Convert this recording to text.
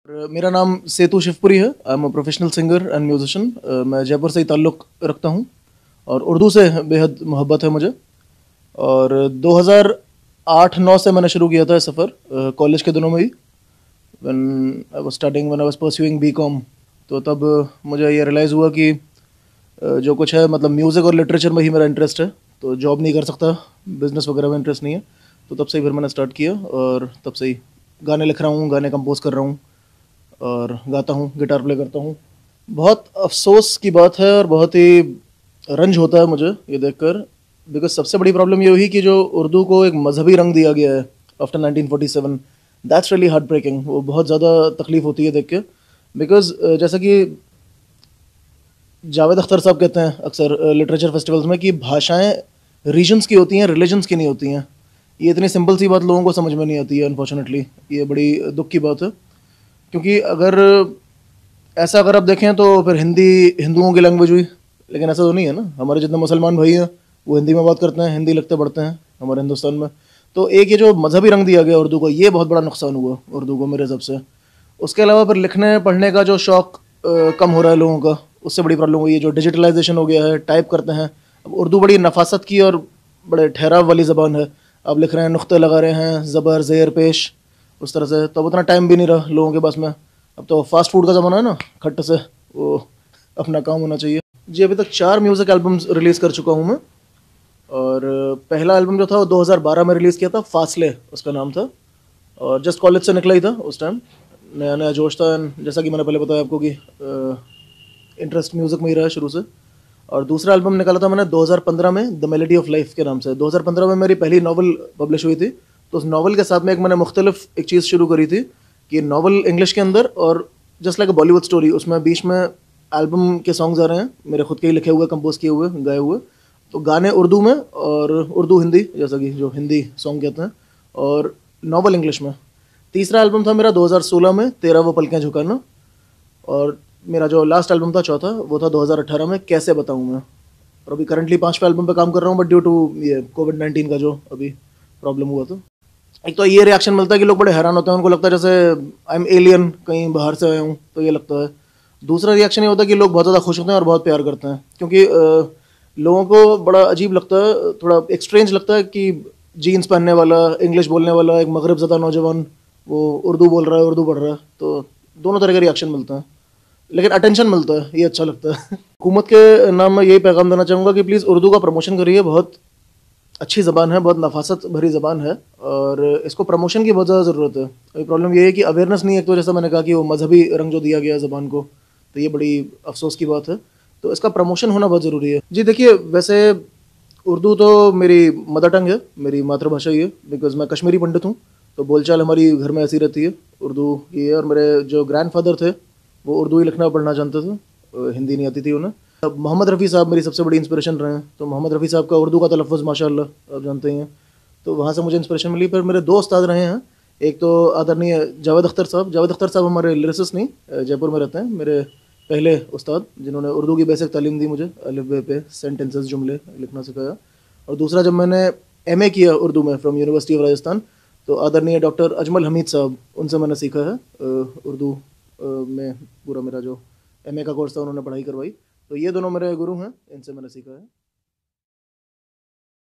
मेरा नाम सेतु शिवपुरी है। I am a professional singer and musician. मैं जयपुर से ही ताल्लुक़ रखता हूँ और उर्दू से बेहद मोहब्बत है मुझे। और 2008-9 से मैंने शुरू किया था सफ़र, कॉलेज के दिनों में ही। When I was pursuing BCom, तो तब मुझे ये रियलाइज़ हुआ कि जो कुछ है मतलब म्यूज़िक और लिटरेचर में ही मेरा इंटरेस्ट है, तो जॉब नहीं कर सकता, बिज़नेस वगैरह में इंटरेस्ट नहीं है। तो तब से ही फिर मैंने स्टार्ट किया और तब से ही गाने लिख रहा हूँ, गाने कंपोज कर रहा हूँ और गाता हूँ, गिटार प्ले करता हूँ। बहुत अफ़सोस की बात है और बहुत ही रंज होता है मुझे ये देखकर, बिकॉज़ सबसे बड़ी प्रॉब्लम ये हुई कि जो उर्दू को एक मजहबी रंग दिया गया है after 1947, that's really heart breaking. वो बहुत ज़्यादा तकलीफ़ होती है देख के, बिकॉज़ जैसा कि जावेद अख्तर साहब कहते हैं अक्सर लिटरेचर फेस्टिवल्स में कि भाषाएं रीजन्स की होती हैं, रिलीजन्स की नहीं होती हैं। ये इतनी सिंपल सी बात लोगों को समझ में नहीं आती है अनफॉर्चुनेटली। ये बड़ी दुख की बात है, क्योंकि अगर आप देखें तो फिर हिंदी हिंदुओं की लैंग्वेज हुई, लेकिन ऐसा तो नहीं है ना। हमारे जितने मुसलमान भाई हैं वो हिंदी में बात करते हैं, हिंदी लिखते पढ़ते हैं हमारे हिंदुस्तान में। तो एक ये जो मजहबी रंग दिया गया उर्दू को, ये बहुत बड़ा नुकसान हुआ उर्दू को मेरे हिसाब से। उसके अलावा फिर लिखने पढ़ने का जो शौक़ कम हो रहा है लोगों का, उससे बड़ी प्रॉब्लम हुई है। जो डिजिटलाइजेशन हो गया है, टाइप करते हैं। अब उर्दू बड़ी नफासत की और बड़े ठहराव वाली ज़बान है। आप लिख रहे हैं, नुक्ते लगा रहे हैं, ज़बर ज़ेर पेश, उस तरह से। तो अब उतना टाइम भी नहीं रहा लोगों के पास में। अब तो फास्ट फूड का ज़माना है ना, खट से वो अपना काम होना चाहिए। जी, अभी तक 4 म्यूज़िक एल्बम्स रिलीज़ कर चुका हूँ मैं। और पहला एल्बम जो था वो 2012 में रिलीज़ किया था, फासले उसका नाम था। और जस्ट कॉलेज से निकला ही था उस टाइम, नया नया जोश था। जैसा कि मैंने पहले बताया आपको कि इंटरेस्ट म्यूज़िक में ही रहा है शुरू से। और दूसरा एल्बम निकाला था मैंने 2015 में, द मेलोडी ऑफ लाइफ के नाम से। 2015 में मेरी पहली नावल पब्लिश हुई थी। तो उस नावल के साथ में मैंने मुख्तलिफ एक चीज़ शुरू करी थी कि नावल इंग्लिश के अंदर और जस्ट लाइक अ बॉलीवुड स्टोरी, उसमें बीच में एल्बम के सॉन्ग्स आ रहे हैं मेरे खुद के ही लिखे हुए, कंपोज किए हुए, गाए हुए। तो गाने उर्दू में और उर्दू हिंदी, जैसा कि जो हिंदी सॉन्ग कहते हैं, और नावल इंग्लिश में। तीसरा एल्बम था मेरा 2016 में, तेरा वो पलकें झुकाना। और मेरा जो लास्ट एल्बम था चौथा, वो था 2018 में, कैसे बताऊँ मैं। और अभी करंटली 5वें एल्बम पे काम कर रहा हूँ, बट ड्यू टू ये कोविड-19 का जो अभी प्रॉब्लम हुआ था। एक तो ये रिएक्शन मिलता है कि लोग बड़े हैरान होते हैं, उनको लगता है जैसे आई एम एलियन, कहीं बाहर से आया हूँ, तो ये लगता है। दूसरा रिएक्शन ये होता है कि लोग बहुत ज़्यादा खुश होते हैं और बहुत प्यार करते हैं, क्योंकि लोगों को बड़ा अजीब लगता है, थोड़ा एक स्ट्रेंज लगता है कि जीन्स पहनने वाला, इंग्लिश बोलने वाला एक मगरब ज़दा नौजवान वो उर्दू बोल रहा है, उर्दू पढ़ रहा है। तो दोनों तरह का रिएक्शन मिलता है, लेकिन अटेंशन मिलता है, ये अच्छा लगता है। हुकूमत के नाम में यही पैगाम देना चाहूँगा कि प्लीज़ उर्दू का प्रमोशन करिए। बहुत अच्छी ज़बान है, बहुत नफासत भरी ज़बान है और इसको प्रमोशन की बहुत ज़्यादा ज़रूरत है। अभी प्रॉब्लम ये है कि अवेयरनेस नहीं है। तो जैसा मैंने कहा कि वो मजहबी रंग जो दिया गया है ज़बान को, तो ये बड़ी अफसोस की बात है। तो इसका प्रमोशन होना बहुत ज़रूरी है। जी देखिए, वैसे उर्दू तो मेरी मदर टंग है, मेरी मातृभाषा ही है, बिकॉज़ मैं कश्मीरी पंडित हूँ। तो बोलचाल हमारी घर में ऐसी रहती है, उर्दू ही है। और मेरे जो ग्रैंडफादर थे वो उर्दू ही लिखना पढ़ना जानते थे, हिंदी नहीं आती थी उन्हें। अब मोहम्मद रफ़ी साहब मेरी सबसे बड़ी इंस्पिरेशन रहे हैं। तो मोहम्मद रफ़ी साहब का उर्दू का तलफ़्फ़ुज़ माशाअल्लाह आप जानते ही हैं, तो वहाँ से मुझे इंस्पिरेशन मिली। फिर मेरे 2 उस्ताद रहे हैं। एक तो आदरणीय जावेद अख्तर साहब। जावेद अख्तर साहब हमारे लिरिसिस्ट नहीं, जयपुर में रहते हैं, मेरे पहले उस्ताद, जिन्होंने उर्दू की बेसिक तालीम दी मुझे, अलिफ बे पे, सेंटेंसेस, जुमले लिखना सिखाया। और दूसरा, जब मैंने एमए किया उर्दू में फ्रॉम यूनिवर्सिटी ऑफ राजस्थान, तो आदरणीय डॉक्टर अजमल हमीद साहब, उनसे मैंने सीखा है उर्दू में। पूरा मेरा जो एमए का कोर्स था उन्होंने पढ़ाई करवाई। तो ये दोनों मेरे गुरु हैं, इनसे मैंने सीखा है।